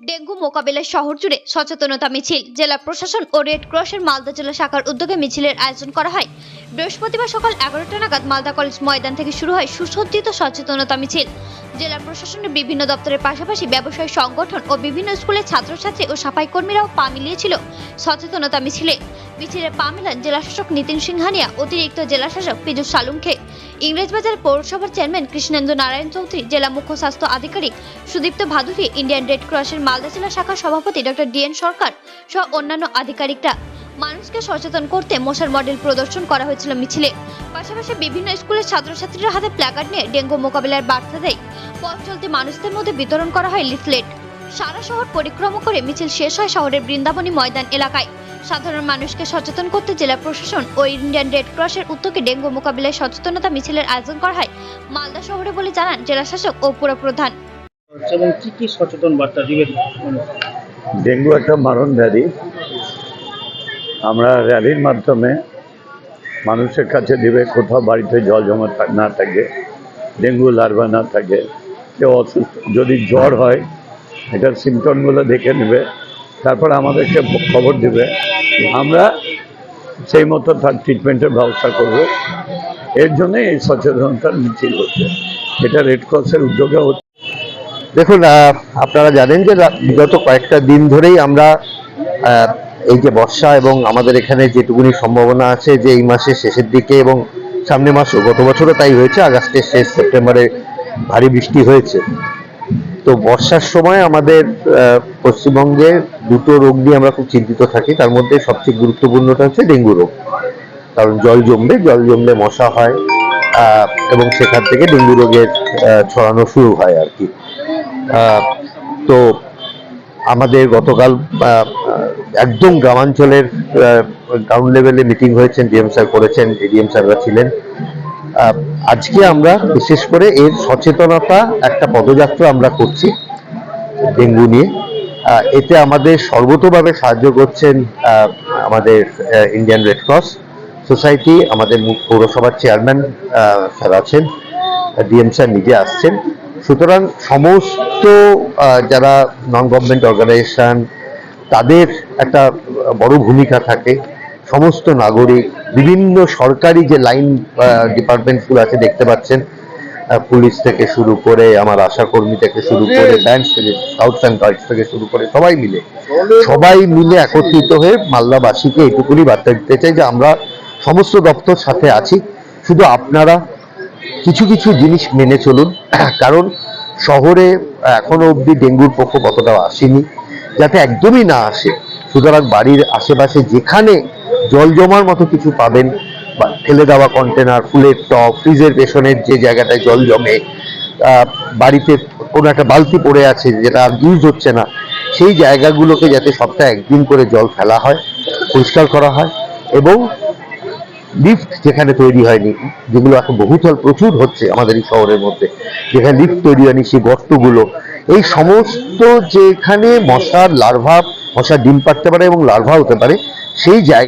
Dengue মোকাবিলায় শহর জুড়ে সচেতনতা মিছিল। জেলা প্রশাসন ও রেড ক্রসের মালদা জেলা শাখার উদ্যোগে মিছিলের আয়োজন করা হয়। বৃহস্পতিবার সকাল 11টা নাগাদ মালদা কলেজ ময়দান থেকে শুরু হয় সুসজ্জিত সচেতনতা মিছিল। জেলা প্রশাসনের বিভিন্ন দপ্তরের পাশাপাশি ব্যবসায়ী সংগঠন ও বিভিন্ন স্কুলের ছাত্রছাত্রী ও সাফাই কর্মীরাও পা মিলিয়েছিল সচেতনতা মিছিলে। মিছিলে পা মেলান জেলা শাসক নিতিন সিংহানিয়া, অতিরিক্ত জেলা শাসক পীযূষ সালুঙ্খে, ইংরেজবাজার পৌরসভার চেয়ারম্যান কৃষ্ণেন্দু নারায়ণ চৌধুরী, জেলা মুখ্য স্বাস্থ্য আধিকারিক সুদীপ্ত ভাদুরী, ইন্ডিয়ান রেড ক্রসের মালদা জেলা শাখার সভাপতি ডক্টর ডিএন সরকার সহ অন্যান্য আধিকারিকরা। মানুষকে সচেতন করতে মশার মডেল প্রদর্শন করা হয়েছিল মিছিলে। পাশাপাশি বিভিন্ন স্কুলের ছাত্রছাত্রীরা হাতে প্ল্যাকার্ড নিয়ে ডেঙ্গু মোকাবিলার বার্তা দেয়। পথ চলতি মানুষদের মধ্যে বিতরণ করা হয় লিফলেট। সারা শহর পরিক্রমা করে মিছিল শেষ হয় শহরের বৃন্দাবনী ময়দান এলাকায়। সাধারণ মানুষকে সচেতন করতে জেলা প্রশাসন ও ইন্ডিয়ান রেড ক্রসের উদ্যোগে ডেঙ্গু মোকাবিলায় সচেতনতা মিছিলের আয়োজন করা হয় মালদা শহরে বলে জানান জেলা শাসক ও পুরপ্রধান। এবং কি সচেতন বার্তা দিবেন? ডেঙ্গু একটা মারণ ব্যাধি। আমরা র্যালির মাধ্যমে মানুষের কাছে দিবে কোথাও বাড়িতে জল জমা না থাকে, ডেঙ্গু লার্ভা না থাকে, কেউ অসুস্থ যদি জ্বর হয় এটার সিমটমগুলো দেখে নেবে, তারপর আমাদেরকে খবর দেবে, আমরা সেই মতো তার ট্রিটমেন্টের ব্যবস্থা করব। এর জন্য এই সচেতনতার মিছিল হচ্ছে, এটা রেড ক্রসের উদ্যোগে হচ্ছে। দেখুন, আপনারা জানেন যে বিগত কয়েকটা দিন ধরেই আমরা এই যে বর্ষা এবং আমাদের এখানে যেটুকুনি সম্ভাবনা আছে যে এই মাসের শেষের দিকে এবং সামনে মাসও, গত বছরও তাই হয়েছে, আগস্টের শেষ সেপ্টেম্বরে ভারী বৃষ্টি হয়েছে। তো বর্ষার সময় আমাদের পশ্চিমবঙ্গে দুটো রোগ নিয়ে আমরা খুব চিন্তিত থাকি। তার মধ্যে সবচেয়ে গুরুত্বপূর্ণটা হচ্ছে ডেঙ্গু রোগ, কারণ জল জমলে মশা হয় এবং সেখান থেকে ডেঙ্গু রোগের ছড়ানো শুরু হয় আর কি। তো আমাদের গতকাল একদম গ্রামাঞ্চলের গ্রাউন্ড লেভেলে মিটিং হয়েছে, ডিএম স্যার করেছেন, এডিএম স্যাররা ছিলেন। আজকে আমরা বিশেষ করে এর সচেতনতা একটা পদযাত্রা আমরা করছি ডেঙ্গু নিয়ে। এতে আমাদের সর্বতোভাবে সাহায্য করছেন আমাদের ইন্ডিয়ান রেড ক্রস সোসাইটি, আমাদের পৌরসভার চেয়ারম্যান স্যার আছেন, ডিএম স্যার নিজে আসছেন। সুতরাং সমস্ত যারা নন গভর্নমেন্ট অর্গানাইজেশন, তাদের একটা বড় ভূমিকা থাকে। সমস্ত নাগরিক, বিভিন্ন সরকারি যে লাইন ডিপার্টমেন্টগুলো আছে দেখতে পাচ্ছেন, পুলিশ থেকে শুরু করে আমার আশা কর্মী থেকে শুরু করে ব্যাংক থেকে, স্কাউটস অ্যান্ড গাইডস থেকে শুরু করে সবাই মিলে একত্রিত হয়ে মালদাবাসীকে এটুকুনি বার্তা দিতে চাই যে আমরা সমস্ত দপ্তর সাথে আছি। শুধু আপনারা কিছু কিছু জিনিস মেনে চলুন, কারণ শহরে এখনো অবধি ডেঙ্গুর প্রকোপ অতটা আসেনি, যাতে একদমই না আসে। সুতরাং বাড়ির আশেপাশে যেখানে জল জমার মতো কিছু পাবেন, বা ফেলে দেওয়া কন্টেনার, ফুলের টব, ফ্রিজের পেছনের যে জায়গাটায় জল জমে, বাড়িতে কোনো একটা বালতি পড়ে আছে যেটা আর ইউজ হচ্ছে না, সেই জায়গাগুলোকে যাতে সপ্তাহে একদিন করে জল ফেলা হয়, পরিষ্কার করা হয়। এবং লিফট যেখানে তৈরি হয়নি, যেগুলো এখন বহুতল প্রচুর হচ্ছে আমাদের এই শহরের মধ্যে, যেখানে লিফট তৈরি হয়নি সেই গর্তগুলো, এই সমস্ত যেখানে মশার ডিম পাড়তে পারে এবং লার্ভা হতে পারে, সেই জায়গা